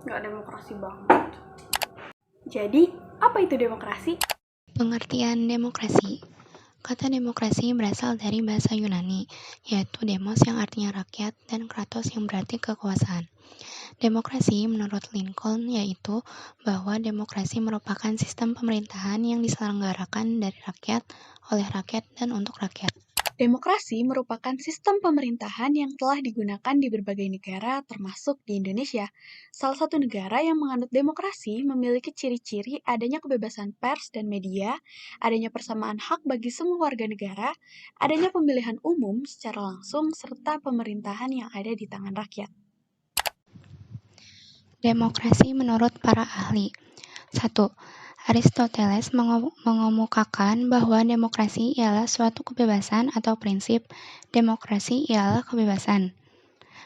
nggak demokrasi banget. Jadi, apa itu demokrasi? Pengertian demokrasi. Kata demokrasi berasal dari bahasa Yunani, yaitu demos yang artinya rakyat dan kratos yang berarti kekuasaan. Demokrasi menurut Lincoln yaitu bahwa demokrasi merupakan sistem pemerintahan yang diselenggarakan dari rakyat, oleh rakyat, dan untuk rakyat. Demokrasi merupakan sistem pemerintahan yang telah digunakan di berbagai negara, termasuk di Indonesia. Salah satu negara yang menganut demokrasi memiliki ciri-ciri adanya kebebasan pers dan media, adanya persamaan hak bagi semua warga negara, adanya pemilihan umum secara langsung, serta pemerintahan yang ada di tangan rakyat. Demokrasi menurut para ahli. 1. Aristoteles mengemukakan bahwa demokrasi ialah suatu kebebasan atau prinsip demokrasi ialah kebebasan.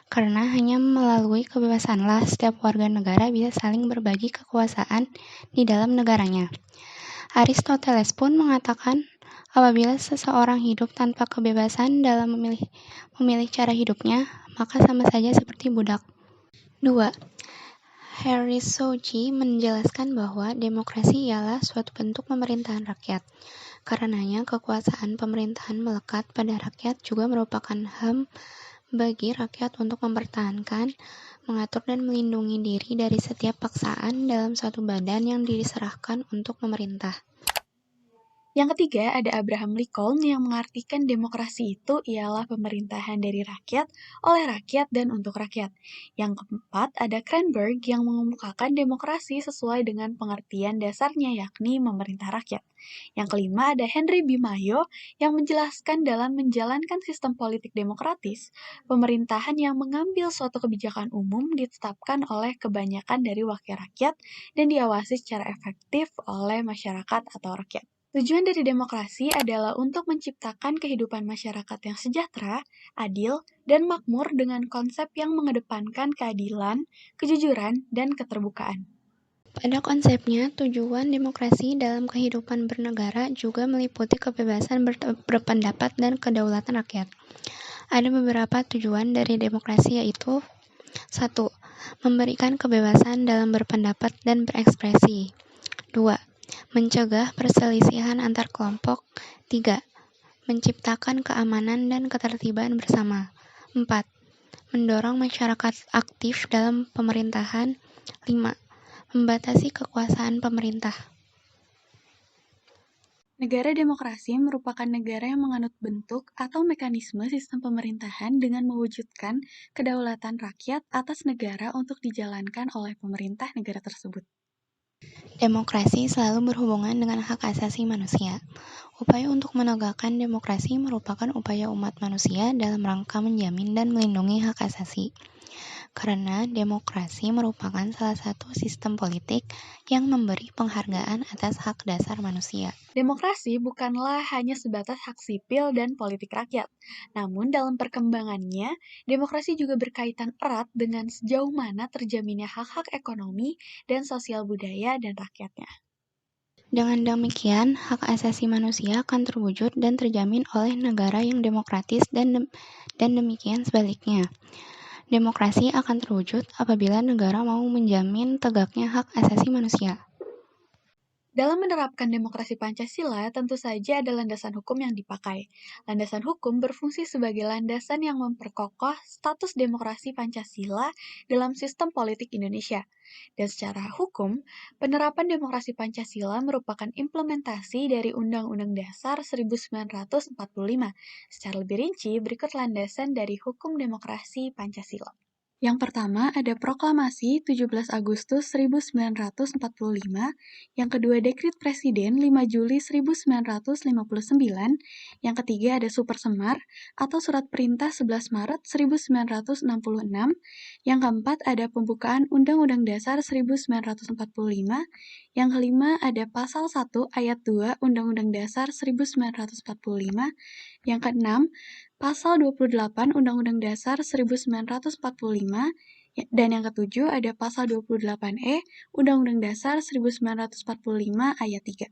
Karena hanya melalui kebebasanlah setiap warga negara bisa saling berbagi kekuasaan di dalam negaranya. Aristoteles pun mengatakan apabila seseorang hidup tanpa kebebasan dalam memilih cara hidupnya, maka sama saja seperti budak. 2. Harry Shoji menjelaskan bahwa demokrasi ialah suatu bentuk pemerintahan rakyat. Karenanya, kekuasaan pemerintahan melekat pada rakyat juga merupakan HAM bagi rakyat untuk mempertahankan, mengatur dan melindungi diri dari setiap paksaan dalam suatu badan yang diserahkan untuk memerintah. Yang ketiga, ada Abraham Lincoln yang mengartikan demokrasi itu ialah pemerintahan dari rakyat, oleh rakyat, dan untuk rakyat. Yang keempat, ada Cranberg yang mengemukakan demokrasi sesuai dengan pengertian dasarnya, yakni memerintah rakyat. Yang kelima, ada Henry B. Mayo yang menjelaskan dalam menjalankan sistem politik demokratis, pemerintahan yang mengambil suatu kebijakan umum ditetapkan oleh kebanyakan dari wakil rakyat dan diawasi secara efektif oleh masyarakat atau rakyat. Tujuan dari demokrasi adalah untuk menciptakan kehidupan masyarakat yang sejahtera, adil, dan makmur dengan konsep yang mengedepankan keadilan, kejujuran, dan keterbukaan. Pada konsepnya, tujuan demokrasi dalam kehidupan bernegara juga meliputi kebebasan berpendapat dan kedaulatan rakyat. Ada beberapa tujuan dari demokrasi yaitu 1. Memberikan kebebasan dalam berpendapat dan berekspresi. 2. Mencegah perselisihan antar kelompok. 3. Menciptakan keamanan dan ketertiban bersama. 4. Mendorong masyarakat aktif dalam pemerintahan. 5. Membatasi kekuasaan pemerintah. Negara demokrasi merupakan negara yang menganut bentuk atau mekanisme sistem pemerintahan dengan mewujudkan kedaulatan rakyat atas negara untuk dijalankan oleh pemerintah negara tersebut. Demokrasi selalu berhubungan dengan hak asasi manusia. Upaya untuk menegakkan demokrasi merupakan upaya umat manusia dalam rangka menjamin dan melindungi hak asasi. Karena demokrasi merupakan salah satu sistem politik yang memberi penghargaan atas hak dasar manusia. Demokrasi bukanlah hanya sebatas hak sipil dan politik rakyat, namun dalam perkembangannya, demokrasi juga berkaitan erat dengan sejauh mana terjaminnya hak-hak ekonomi dan sosial budaya dan rakyatnya. Dengan demikian, hak asasi manusia akan terwujud dan terjamin oleh negara yang demokratis dan demikian sebaliknya. Demokrasi akan terwujud apabila negara mau menjamin tegaknya hak asasi manusia. Dalam menerapkan demokrasi Pancasila, tentu saja ada landasan hukum yang dipakai. Landasan hukum berfungsi sebagai landasan yang memperkokoh status demokrasi Pancasila dalam sistem politik Indonesia. Dan secara hukum, penerapan demokrasi Pancasila merupakan implementasi dari Undang-Undang Dasar 1945. Secara lebih rinci, berikut landasan dari hukum demokrasi Pancasila. Yang pertama ada Proklamasi 17 Agustus 1945, yang kedua Dekrit Presiden 5 Juli 1959, yang ketiga ada Supersemar atau Surat Perintah 11 Maret 1966, yang keempat ada Pembukaan Undang-Undang Dasar 1945, yang kelima ada Pasal 1 Ayat 2 Undang-Undang Dasar 1945, yang keenam Pasal 28 Undang-Undang Dasar 1945, dan yang ketujuh ada Pasal 28E Undang-Undang Dasar 1945 Ayat 3.